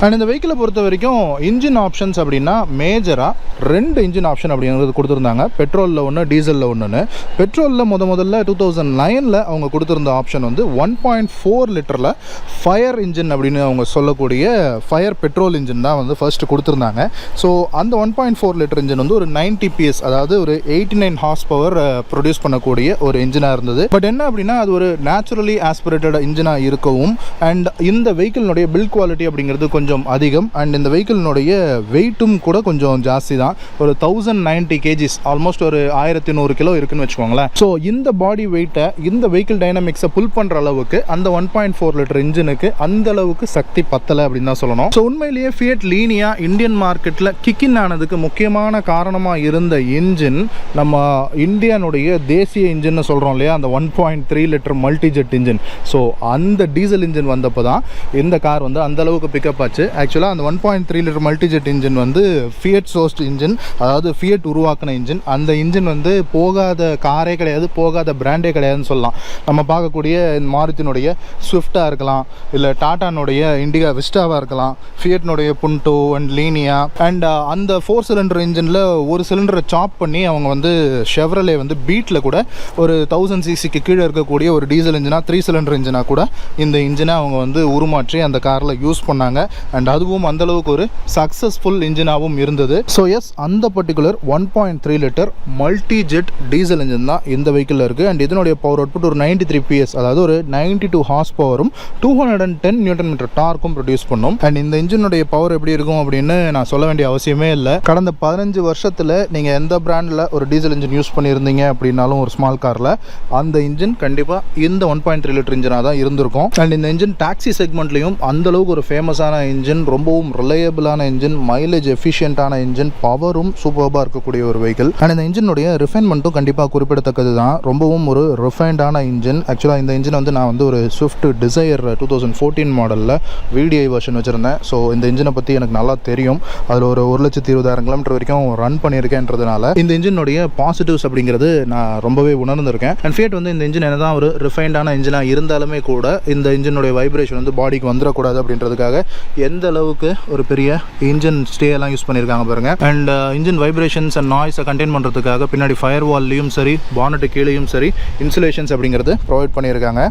And இந்த வெஹிக்கிளை பொறுத்த வரைக்கும் இன்ஜின் ஆப்ஷன்ஸ் அப்படின்னா மேஜராக 2 இன்ஜின் ஆப்ஷன் அப்படிங்கிறது கொடுத்துருந்தாங்க. பெட்ரோலில் ஒன்று, டீசலில் ஒன்றுன்னு. பெட்ரோலில் முதல்ல 2009 அவங்க கொடுத்துருந்த ஆப்ஷன் வந்து 1.4 லிட்டரில் ஃபயர் இன்ஜின் அப்படின்னு அவங்க சொல்லக்கூடிய ஃபயர் பெட்ரோல் இன்ஜின் தான் வந்து ஃபர்ஸ்ட் கொடுத்துருந்தாங்க. ஸோ அந்த 1.4 லிட்டர் இன்ஜின் வந்து ஒரு 90 PS, அதாவது ஒரு 89 ஹார்ஸ் பவர் ப்ரொடியூஸ் பண்ணக்கூடிய ஒரு இன்ஜினாக இருந்தது. பட் என்ன அப்படின்னா அது ஒரு நேச்சுரலி ஆஸ்பிரேட்டட் இன்ஜினாக இருக்கவும் அண்ட் இந்த வெஹிக்கிளினுடைய பில்ட் குவாலிட்டி அப்படிங்கிறது கொஞ்சம் அதிகம். அண்ட் இந்த வெஹிக்கிளினுடைய வெயிட்டும் கூட கொஞ்சம் ஜாஸ்தி தான். ஒரு 1090 kgs, ஆல்மோஸ்ட் ஒரு 1100 கிலோ இருக்குன்னு வச்சுக்கோங்களேன். ஸோ இந்த பாடி வெயிட்டை இந்த வெஹிக்கிள் டைனமிக்ஸை புல் பண்ணுற அளவுக்கு அந்த 1.4 லிட்டர் இன்ஜினுக்கு அந்த அளவுக்கு சக்தி பத்தலை அப்படின்னு தான் சொல்லணும். ஸோ உண்மையிலேயே ஃபியட் லீனியா இந்தியன் மார்க்கெட்டில் கிக்கின் ஆனதுக்கு முக்கியமான காரணமாக இருந்த இன்ஜின் நம்ம இந்தியானுடைய தேசிய இன்ஜின்னு சொல்கிறோம் இல்லையா, அந்த 1.3 லிட்டர் மல்டிஜெட் இன்ஜின். ஸோ அந்த டீசல் இன்ஜின் வந்தப்போ தான் இந்த கார் வந்து அந்த அளவுக்கு பிக்கப் ஆச்சு. ஆக்சுவலாக அந்த 1.3 லிட்டர் மல்டிஜெட் இன்ஜின் வந்து ஃபியட் சோர்ஸ்ட் இன்ஜின், அதாவது ஃபியட் உருவாக்கின இன்ஜின். அந்த இன்ஜின் வந்து போகாத காரே கிடையாது, போகாத பிராண்டே கிடையாதுன்னு சொல்லலாம். நம்ம பார்க்கக்கூடிய மாருதினுடைய ஸ்விஃப்டாக இருக்கலாம், இல்லை டாட்டானுடைய இண்டிகா விஸ்டாவாக இருக்கலாம், ஃபியட்னுடைய புண்டோ அண்ட் லீனியா அண்ட் அந்த 4 சிலிண்டர் இன்ஜினில் ஒரு சிலிண்டரை சாப் பண்ணி அவங்க வந்து ஷெவ்ரலே வந்து பீட்டில் கூட ஒரு 1000 cc கீழே இருக்கக்கூடிய ஒரு டீசல் இன்ஜினாக 3 சிலிண்டர் இன்ஜினாக கூட இந்த இன்ஜினை அவங்க வந்து உருமாற்றி அந்த காரில் யூஸ் பண்ணாங்க. அண்ட் அதுவும் அந்தளவுக்கு ஒரு சக்ஸஸ்ஃபுல் இன்ஜினாகவும் இருந்தது. ஸோ எஸ், அந்த particular 1.3 litre multi jet diesel engine தான் இந்த வெஹிக்கிளில் இருக்குது. அண்ட் இதனுடைய பவர் அவுட்புட் ஒரு 93 PS, அதாவது ஒரு 92 ஹார்ஸ் பவரும் 210 நியூட்டன் மீட்டர் டார்க்கும் ப்ரொடியூஸ் பண்ணும். அண்ட் இந்த இன்ஜினுடைய பவர் எப்படி இருக்கும் அப்படின்னு நான் சொல்ல வேண்டிய அவசியமே இல்லை. கடந்த 15 வருஷத்தில் நீங்கள் எந்த பிராண்டில் ஒரு டீசல் இன்ஜின் யூஸ் பண்ணியிருந்தீங்க அப்படின்னாலும் ஒரு ஸ்மால் காரில் அந்த இன்ஜின் கண்டிப்பாக இந்த 1.3 லிட்டர் இன்ஜினாக தான் இருந்திருக்கும். அண்ட் இந்த இன்ஜின் டாக்ஸி செக்மெண்ட்லையும் அந்தளவுக்கு ஒரு ஃபேமஸான இன்ஜின், ரொம்பவும் ரிலையபிளான இன்ஜின், மைலேஜ் எஃபிஷியன்ட்டான இன்ஜின், பவரும் சூப்பராக இருக்கக்கூடிய ஒரு வெஹிக்கிள். அண்ட் இந்த இன்ஜினுடைய ரிஃபைன்மெண்ட்டும் கண்டிப்பாக குறிப்பிடத்தக்கது தான். ரொம்பவும் ஒரு ரிஃபைண்டான இன்ஜின். ஆக்சுவலாக இந்த இன்ஜின் வந்து நான் வந்து ஒரு ஸ்விஃப்ட் டிசையர் 2014 மாடலில் VDI வெர்ஷன் வச்சுருந்தேன். ஸோ இந்த இன்ஜினை பற்றி எனக்கு நல்லா தெரியும். அதில் ஒரு 1,20,000 கிலோமீட்டர் வரைக்கும் ரன் பண்ணியிருக்கேன்றதுனால இந்த இன்ஜினுடைய பாசிட்டிவ்ஸ் அப்படிங்கிறது நான் ரொம்பவே உணர்ந்திருக்கேன். அண்ட் ஃபியட் வந்து இந்த இன்ஜின் என்ன தான் ஒரு ரிஃபைண்டான இன்ஜினாக இருந்தாலுமே கூட இந்த இன்ஜினுடைய வைப்ரேஷன் வந்து பாடிக்கு வந்துடக்கூடாது அப்படின்றதுக்காக எந்த அளவுக்கு ஒரு பெரிய இன்ஜின் ஸ்டே எல்லாம் யூஸ் பண்ணியிருக்காங்க பாருங்க. அண்ட் இன்ஜின் வைப்ரேஷன்ஸ் அண்ட் நாய்ஸை கண்டெயின் பண்ணுறதுக்காக பின்னாடி ஃபயர் வால்லையும் சரி, பானட்டு கீழேயும் சரி இன்சுலேஷன்ஸ் அப்படிங்கிறது ப்ரொவைட் பண்ணியிருக்காங்க.